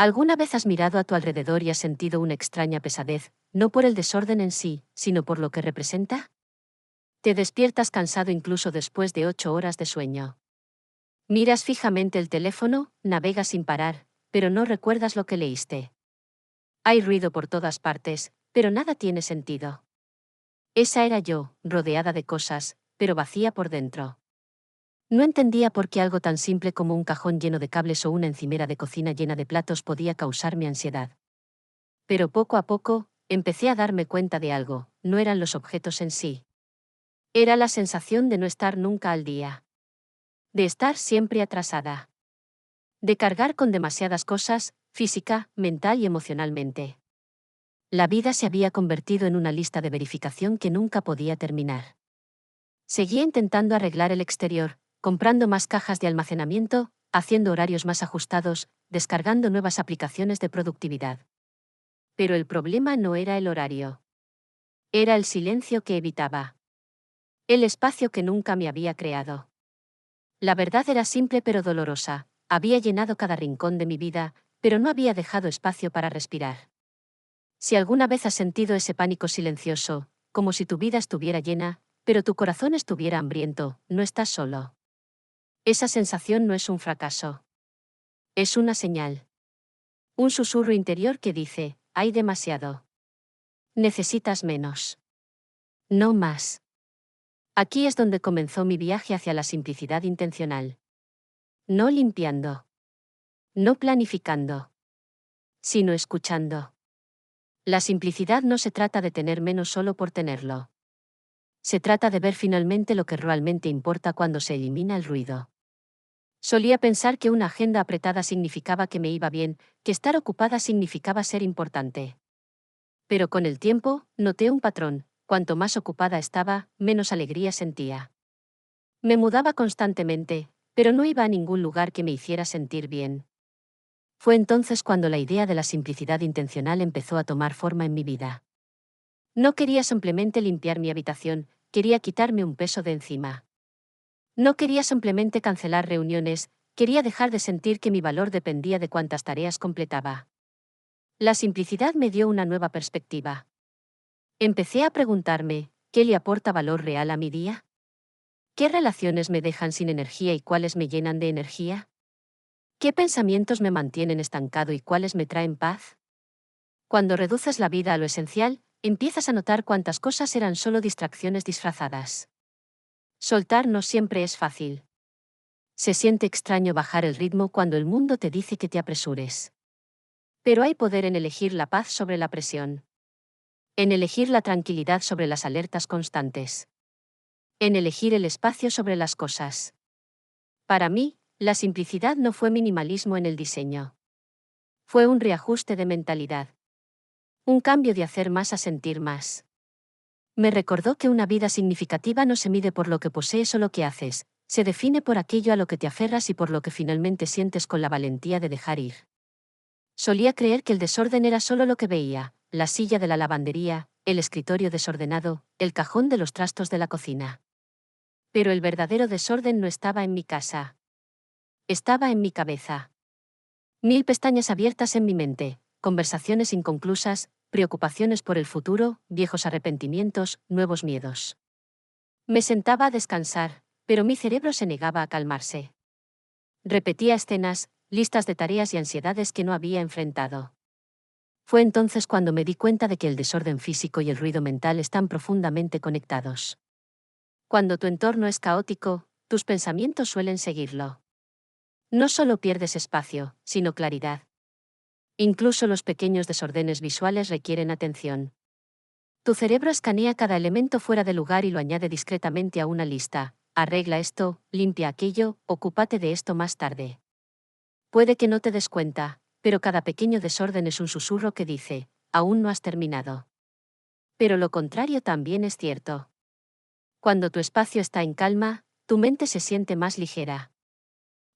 ¿Alguna vez has mirado a tu alrededor y has sentido una extraña pesadez, no por el desorden en sí, sino por lo que representa? Te despiertas cansado incluso después de 8 horas de sueño. Miras fijamente el teléfono, navegas sin parar, pero no recuerdas lo que leíste. Hay ruido por todas partes, pero nada tiene sentido. Esa era yo, rodeada de cosas, pero vacía por dentro. No entendía por qué algo tan simple como un cajón lleno de cables o una encimera de cocina llena de platos podía causarme ansiedad. Pero poco a poco, empecé a darme cuenta de algo, no eran los objetos en sí. Era la sensación de no estar nunca al día. De estar siempre atrasada. De cargar con demasiadas cosas, física, mental y emocionalmente. La vida se había convertido en una lista de verificación que nunca podía terminar. Seguía intentando arreglar el exterior, comprando más cajas de almacenamiento, haciendo horarios más ajustados, descargando nuevas aplicaciones de productividad. Pero el problema no era el horario. Era el silencio que evitaba. El espacio que nunca me había creado. La verdad era simple pero dolorosa. Había llenado cada rincón de mi vida, pero no había dejado espacio para respirar. Si alguna vez has sentido ese pánico silencioso, como si tu vida estuviera llena, pero tu corazón estuviera hambriento, no estás solo. Esa sensación no es un fracaso. Es una señal. Un susurro interior que dice, hay demasiado. Necesitas menos. No más. Aquí es donde comenzó mi viaje hacia la simplicidad intencional. No limpiando. No planificando. Sino escuchando. La simplicidad no se trata de tener menos solo por tenerlo. Se trata de ver finalmente lo que realmente importa cuando se elimina el ruido. Solía pensar que una agenda apretada significaba que me iba bien, que estar ocupada significaba ser importante. Pero con el tiempo, noté un patrón: cuanto más ocupada estaba, menos alegría sentía. Me mudaba constantemente, pero no iba a ningún lugar que me hiciera sentir bien. Fue entonces cuando la idea de la simplicidad intencional empezó a tomar forma en mi vida. No quería simplemente limpiar mi habitación, quería quitarme un peso de encima. No quería simplemente cancelar reuniones, quería dejar de sentir que mi valor dependía de cuántas tareas completaba. La simplicidad me dio una nueva perspectiva. Empecé a preguntarme, ¿qué le aporta valor real a mi día? ¿Qué relaciones me dejan sin energía y cuáles me llenan de energía? ¿Qué pensamientos me mantienen estancado y cuáles me traen paz? Cuando reduces la vida a lo esencial, empiezas a notar cuántas cosas eran solo distracciones disfrazadas. Soltar no siempre es fácil. Se siente extraño bajar el ritmo cuando el mundo te dice que te apresures. Pero hay poder en elegir la paz sobre la presión. En elegir la tranquilidad sobre las alertas constantes. En elegir el espacio sobre las cosas. Para mí, la simplicidad no fue minimalismo en el diseño. Fue un reajuste de mentalidad. Un cambio de hacer más a sentir más. Me recordó que una vida significativa no se mide por lo que posees o lo que haces, se define por aquello a lo que te aferras y por lo que finalmente sientes con la valentía de dejar ir. Solía creer que el desorden era solo lo que veía: la silla de la lavandería, el escritorio desordenado, el cajón de los trastos de la cocina. Pero el verdadero desorden no estaba en mi casa. Estaba en mi cabeza. 1000 pestañas abiertas en mi mente, conversaciones inconclusas, preocupaciones por el futuro, viejos arrepentimientos, nuevos miedos. Me sentaba a descansar, pero mi cerebro se negaba a calmarse. Repetía escenas, listas de tareas y ansiedades que no había enfrentado. Fue entonces cuando me di cuenta de que el desorden físico y el ruido mental están profundamente conectados. Cuando tu entorno es caótico, tus pensamientos suelen seguirlo. No solo pierdes espacio, sino claridad. Incluso los pequeños desórdenes visuales requieren atención. Tu cerebro escanea cada elemento fuera de lugar y lo añade discretamente a una lista: arregla esto, limpia aquello, ocúpate de esto más tarde. Puede que no te des cuenta, pero cada pequeño desorden es un susurro que dice, aún no has terminado. Pero lo contrario también es cierto. Cuando tu espacio está en calma, tu mente se siente más ligera.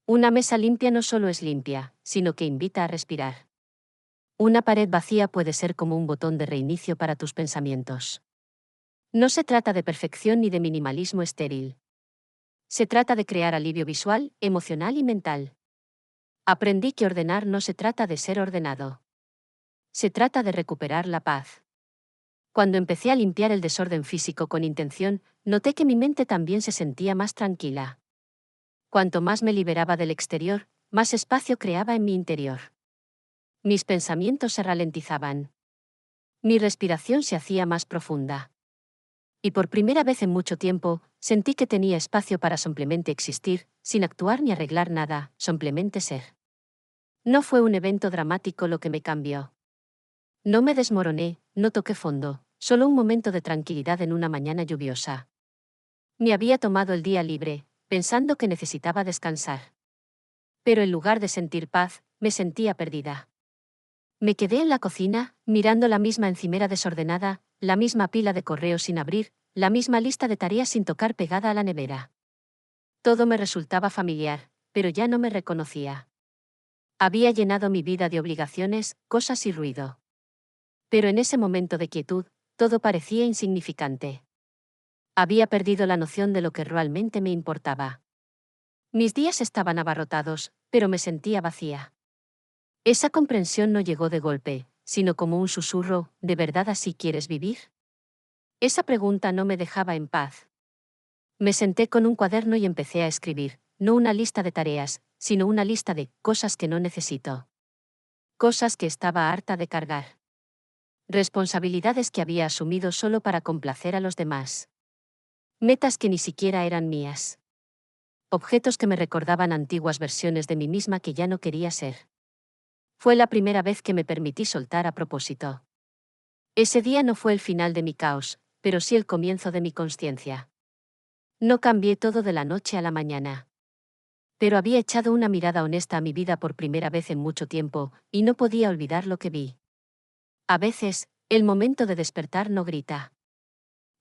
Una mesa limpia no solo es limpia, sino que invita a respirar. Una pared vacía puede ser como un botón de reinicio para tus pensamientos. No se trata de perfección ni de minimalismo estéril. Se trata de crear alivio visual, emocional y mental. Aprendí que ordenar no se trata de ser ordenado. Se trata de recuperar la paz. Cuando empecé a limpiar el desorden físico con intención, noté que mi mente también se sentía más tranquila. Cuanto más me liberaba del exterior, más espacio creaba en mi interior. Mis pensamientos se ralentizaban. Mi respiración se hacía más profunda. Y por primera vez en mucho tiempo, sentí que tenía espacio para simplemente existir, sin actuar ni arreglar nada, simplemente ser. No fue un evento dramático lo que me cambió. No me desmoroné, no toqué fondo, solo un momento de tranquilidad en una mañana lluviosa. Me había tomado el día libre, pensando que necesitaba descansar. Pero en lugar de sentir paz, me sentía perdida. Me quedé en la cocina, mirando la misma encimera desordenada, la misma pila de correos sin abrir, la misma lista de tareas sin tocar pegada a la nevera. Todo me resultaba familiar, pero ya no me reconocía. Había llenado mi vida de obligaciones, cosas y ruido. Pero en ese momento de quietud, todo parecía insignificante. Había perdido la noción de lo que realmente me importaba. Mis días estaban abarrotados, pero me sentía vacía. Esa comprensión no llegó de golpe, sino como un susurro: ¿de verdad así quieres vivir? Esa pregunta no me dejaba en paz. Me senté con un cuaderno y empecé a escribir, no una lista de tareas, sino una lista de cosas que no necesito. Cosas que estaba harta de cargar. Responsabilidades que había asumido solo para complacer a los demás. Metas que ni siquiera eran mías. Objetos que me recordaban antiguas versiones de mí misma que ya no quería ser. Fue la primera vez que me permití soltar a propósito. Ese día no fue el final de mi caos, pero sí el comienzo de mi consciencia. No cambié todo de la noche a la mañana. Pero había echado una mirada honesta a mi vida por primera vez en mucho tiempo, y no podía olvidar lo que vi. A veces, el momento de despertar no grita.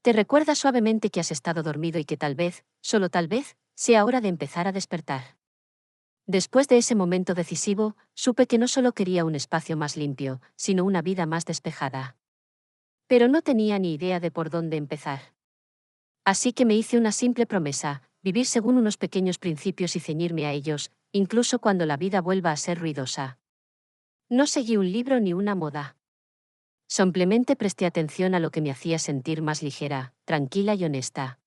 Te recuerda suavemente que has estado dormido y que tal vez, solo tal vez, sea hora de empezar a despertar. Después de ese momento decisivo, supe que no solo quería un espacio más limpio, sino una vida más despejada. Pero no tenía ni idea de por dónde empezar. Así que me hice una simple promesa: vivir según unos pequeños principios y ceñirme a ellos, incluso cuando la vida vuelva a ser ruidosa. No seguí un libro ni una moda. Simplemente presté atención a lo que me hacía sentir más ligera, tranquila y honesta.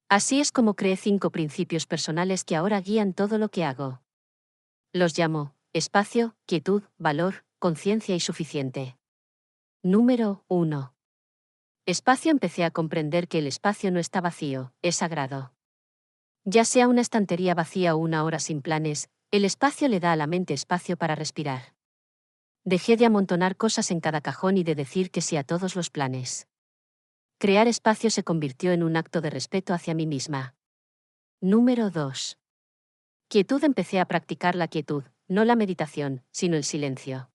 Así es como creé 5 principios personales que ahora guían todo lo que hago. Los llamo: espacio, quietud, valor, conciencia y suficiente. Número 1. Espacio. Empecé a comprender que el espacio no está vacío, es sagrado. Ya sea una estantería vacía o una hora sin planes, el espacio le da a la mente espacio para respirar. Dejé de amontonar cosas en cada cajón y de decir que sí a todos los planes. Crear espacio se convirtió en un acto de respeto hacia mí misma. Número 2. Quietud. Empecé a practicar la quietud, no la meditación, sino el silencio.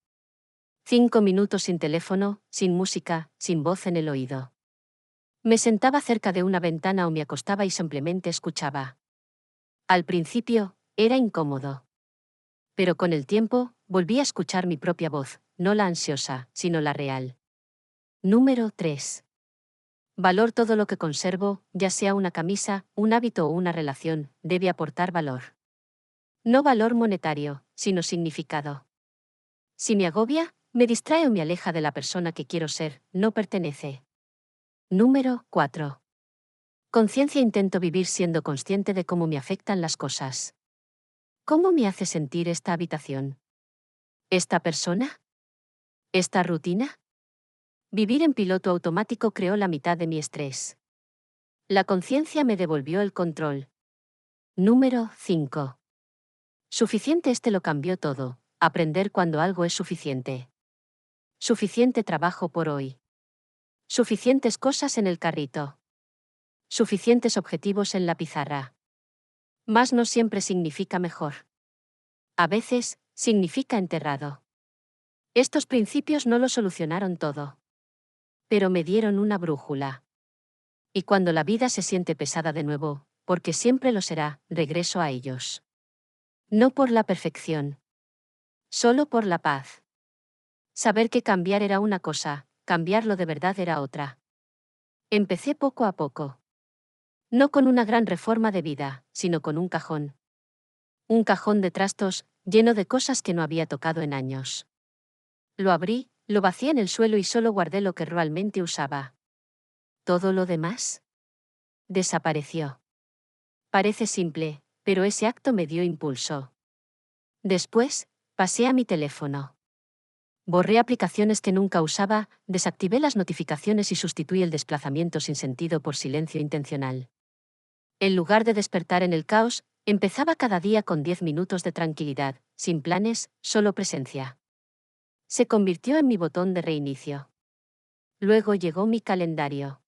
5 minutos sin teléfono, sin música, sin voz en el oído. Me sentaba cerca de una ventana o me acostaba y simplemente escuchaba. Al principio, era incómodo. Pero con el tiempo, volví a escuchar mi propia voz, no la ansiosa, sino la real. Número 3. Valor. Todo lo que conservo, ya sea una camisa, un hábito o una relación, debe aportar valor. No valor monetario, sino significado. Si me agobia, me distrae o me aleja de la persona que quiero ser, no pertenece. Número 4. Conciencia. Intento vivir siendo consciente de cómo me afectan las cosas. ¿Cómo me hace sentir esta habitación? ¿Esta persona? ¿Esta rutina? Vivir en piloto automático creó la mitad de mi estrés. La conciencia me devolvió el control. Número 5. Suficiente. Lo cambió todo. Aprender cuando algo es suficiente. Suficiente trabajo por hoy. Suficientes cosas en el carrito. Suficientes objetivos en la pizarra. Más no siempre significa mejor. A veces, significa enterrado. Estos principios no lo solucionaron todo. Pero me dieron una brújula. Y cuando la vida se siente pesada de nuevo, porque siempre lo será, regreso a ellos. No por la perfección. Solo por la paz. Saber que cambiar era una cosa, cambiarlo de verdad era otra. Empecé poco a poco. No con una gran reforma de vida, sino con un cajón. Un cajón de trastos, lleno de cosas que no había tocado en años. Lo abrí, lo vacié en el suelo y solo guardé lo que realmente usaba. ¿Todo lo demás? Desapareció. Parece simple, pero ese acto me dio impulso. Después, pasé a mi teléfono. Borré aplicaciones que nunca usaba, desactivé las notificaciones y sustituí el desplazamiento sin sentido por silencio intencional. En lugar de despertar en el caos, empezaba cada día con 10 minutos de tranquilidad, sin planes, solo presencia. Se convirtió en mi botón de reinicio. Luego llegó mi calendario.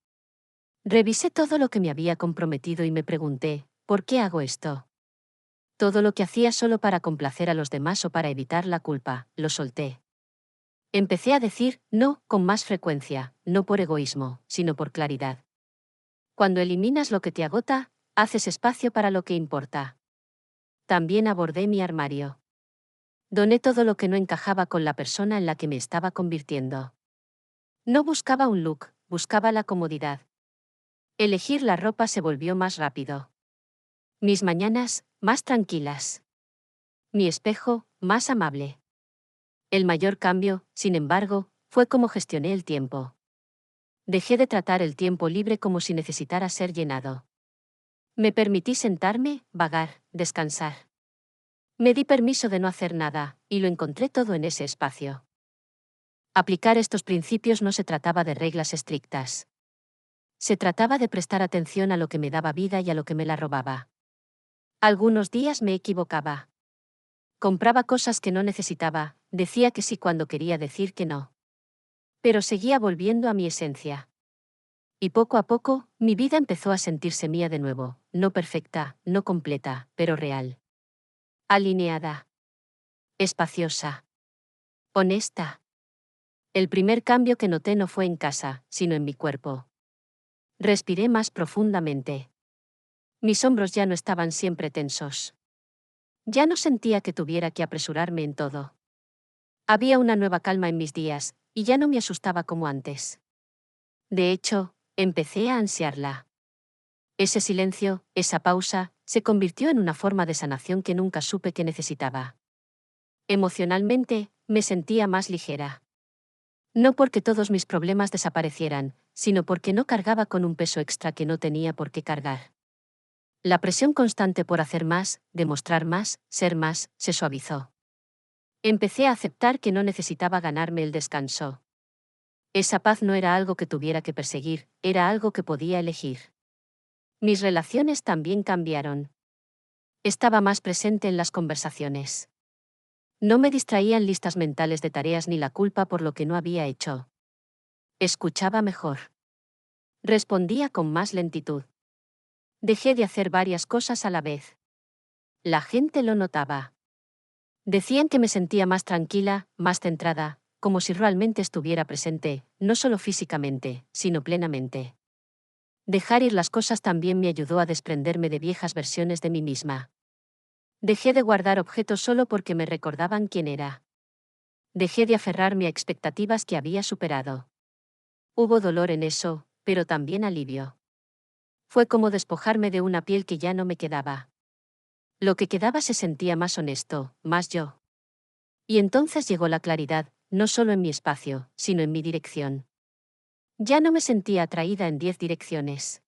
Revisé todo lo que me había comprometido y me pregunté, ¿por qué hago esto? Todo lo que hacía solo para complacer a los demás o para evitar la culpa, lo solté. Empecé a decir no con más frecuencia, no por egoísmo, sino por claridad. Cuando eliminas lo que te agota, haces espacio para lo que importa. También abordé mi armario. Doné todo lo que no encajaba con la persona en la que me estaba convirtiendo. No buscaba un look, buscaba la comodidad. Elegir la ropa se volvió más rápido. Mis mañanas, más tranquilas. Mi espejo, más amable. El mayor cambio, sin embargo, fue cómo gestioné el tiempo. Dejé de tratar el tiempo libre como si necesitara ser llenado. Me permití sentarme, vagar, descansar. Me di permiso de no hacer nada, y lo encontré todo en ese espacio. Aplicar estos principios no se trataba de reglas estrictas. Se trataba de prestar atención a lo que me daba vida y a lo que me la robaba. Algunos días me equivocaba. Compraba cosas que no necesitaba, decía que sí cuando quería decir que no. Pero seguía volviendo a mi esencia. Y poco a poco, mi vida empezó a sentirse mía de nuevo, no perfecta, no completa, pero real. Alineada. Espaciosa. Honesta. El primer cambio que noté no fue en casa, sino en mi cuerpo. Respiré más profundamente. Mis hombros ya no estaban siempre tensos. Ya no sentía que tuviera que apresurarme en todo. Había una nueva calma en mis días, y ya no me asustaba como antes. De hecho, empecé a ansiarla. Ese silencio, esa pausa, se convirtió en una forma de sanación que nunca supe que necesitaba. Emocionalmente, me sentía más ligera. No porque todos mis problemas desaparecieran, sino porque no cargaba con un peso extra que no tenía por qué cargar. La presión constante por hacer más, demostrar más, ser más, se suavizó. Empecé a aceptar que no necesitaba ganarme el descanso. Esa paz no era algo que tuviera que perseguir, era algo que podía elegir. Mis relaciones también cambiaron. Estaba más presente en las conversaciones. No me distraían listas mentales de tareas ni la culpa por lo que no había hecho. Escuchaba mejor. Respondía con más lentitud. Dejé de hacer varias cosas a la vez. La gente lo notaba. Decían que me sentía más tranquila, más centrada, como si realmente estuviera presente, no solo físicamente, sino plenamente. Dejar ir las cosas también me ayudó a desprenderme de viejas versiones de mí misma. Dejé de guardar objetos solo porque me recordaban quién era. Dejé de aferrarme a expectativas que había superado. Hubo dolor en eso, pero también alivio. Fue como despojarme de una piel que ya no me quedaba. Lo que quedaba se sentía más honesto, más yo. Y entonces llegó la claridad, no solo en mi espacio, sino en mi dirección. Ya no me sentía atraída en 10 direcciones.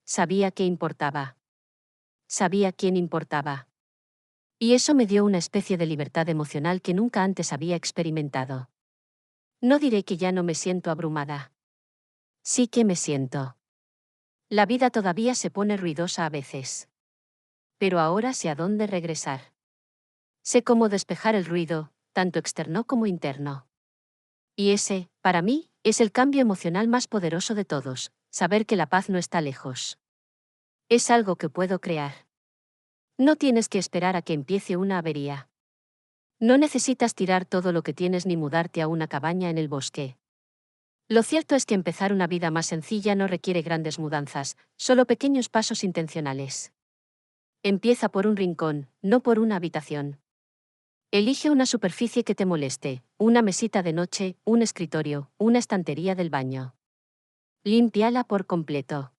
Sabía qué importaba. Sabía quién importaba. Y eso me dio una especie de libertad emocional que nunca antes había experimentado. No diré que ya no me siento abrumada. Sí que me siento. La vida todavía se pone ruidosa a veces. Pero ahora sé a dónde regresar. Sé cómo despejar el ruido, tanto externo como interno. Y ese, para mí, es el cambio emocional más poderoso de todos, saber que la paz no está lejos. Es algo que puedo crear. No tienes que esperar a que empiece una avería. No necesitas tirar todo lo que tienes ni mudarte a una cabaña en el bosque. Lo cierto es que empezar una vida más sencilla no requiere grandes mudanzas, solo pequeños pasos intencionales. Empieza por un rincón, no por una habitación. Elige una superficie que te moleste, una mesita de noche, un escritorio, una estantería del baño. Límpiala por completo.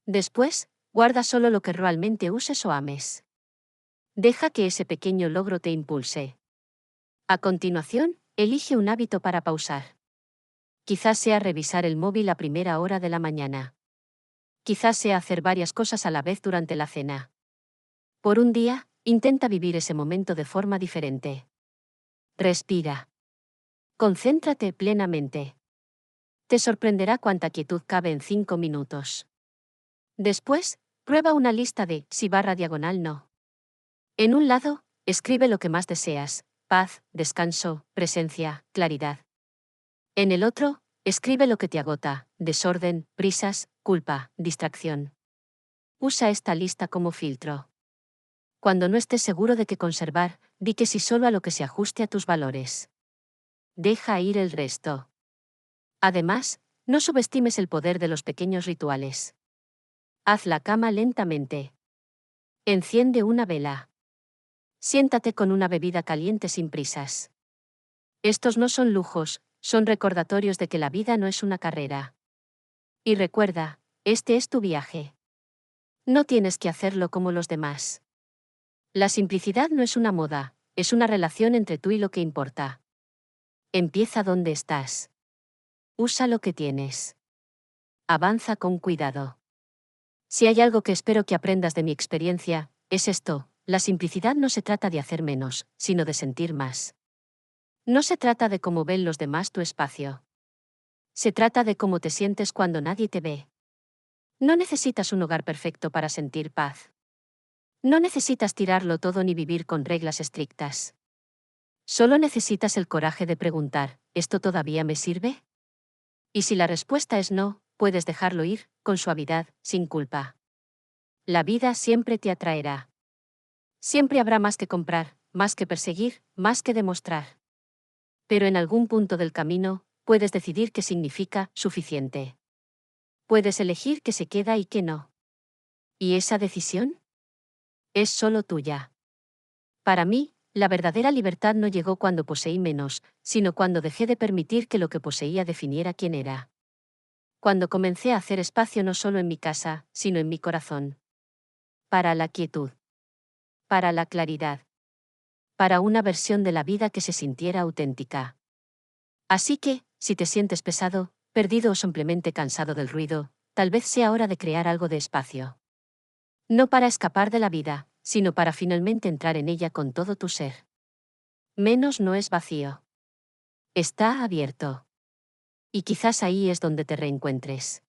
Después, guarda solo lo que realmente uses o ames. Deja que ese pequeño logro te impulse. A continuación, elige un hábito para pausar. Quizás sea revisar el móvil a primera hora de la mañana. Quizás sea hacer varias cosas a la vez durante la cena. Por un día, intenta vivir ese momento de forma diferente. Respira. Concéntrate plenamente. Te sorprenderá cuánta quietud cabe en 5 minutos. Después, prueba una lista de sí barra diagonal no. En un lado, escribe lo que más deseas: paz, descanso, presencia, claridad. En el otro, escribe lo que te agota: desorden, prisas, culpa, distracción. Usa esta lista como filtro. Cuando no estés seguro de qué conservar, di que sí solo a lo que se ajuste a tus valores. Deja ir el resto. Además, no subestimes el poder de los pequeños rituales. Haz la cama lentamente. Enciende una vela. Siéntate con una bebida caliente sin prisas. Estos no son lujos, son recordatorios de que la vida no es una carrera. Y recuerda, este es tu viaje. No tienes que hacerlo como los demás. La simplicidad no es una moda, es una relación entre tú y lo que importa. Empieza donde estás. Usa lo que tienes. Avanza con cuidado. Si hay algo que espero que aprendas de mi experiencia, es esto: la simplicidad no se trata de hacer menos, sino de sentir más. No se trata de cómo ven los demás tu espacio. Se trata de cómo te sientes cuando nadie te ve. No necesitas un hogar perfecto para sentir paz. No necesitas tirarlo todo ni vivir con reglas estrictas. Solo necesitas el coraje de preguntar: ¿esto todavía me sirve? Y si la respuesta es no, puedes dejarlo ir, con suavidad, sin culpa. La vida siempre te atraerá. Siempre habrá más que comprar, más que perseguir, más que demostrar. Pero en algún punto del camino, puedes decidir qué significa suficiente. Puedes elegir qué se queda y qué no. ¿Y esa decisión? Es solo tuya. Para mí, la verdadera libertad no llegó cuando poseí menos, sino cuando dejé de permitir que lo que poseía definiera quién era. Cuando comencé a hacer espacio no solo en mi casa, sino en mi corazón. Para la quietud. Para la claridad. Para una versión de la vida que se sintiera auténtica. Así que, si te sientes pesado, perdido o simplemente cansado del ruido, tal vez sea hora de crear algo de espacio. No para escapar de la vida, sino para finalmente entrar en ella con todo tu ser. Menos no es vacío. Está abierto. Y quizás ahí es donde te reencuentres.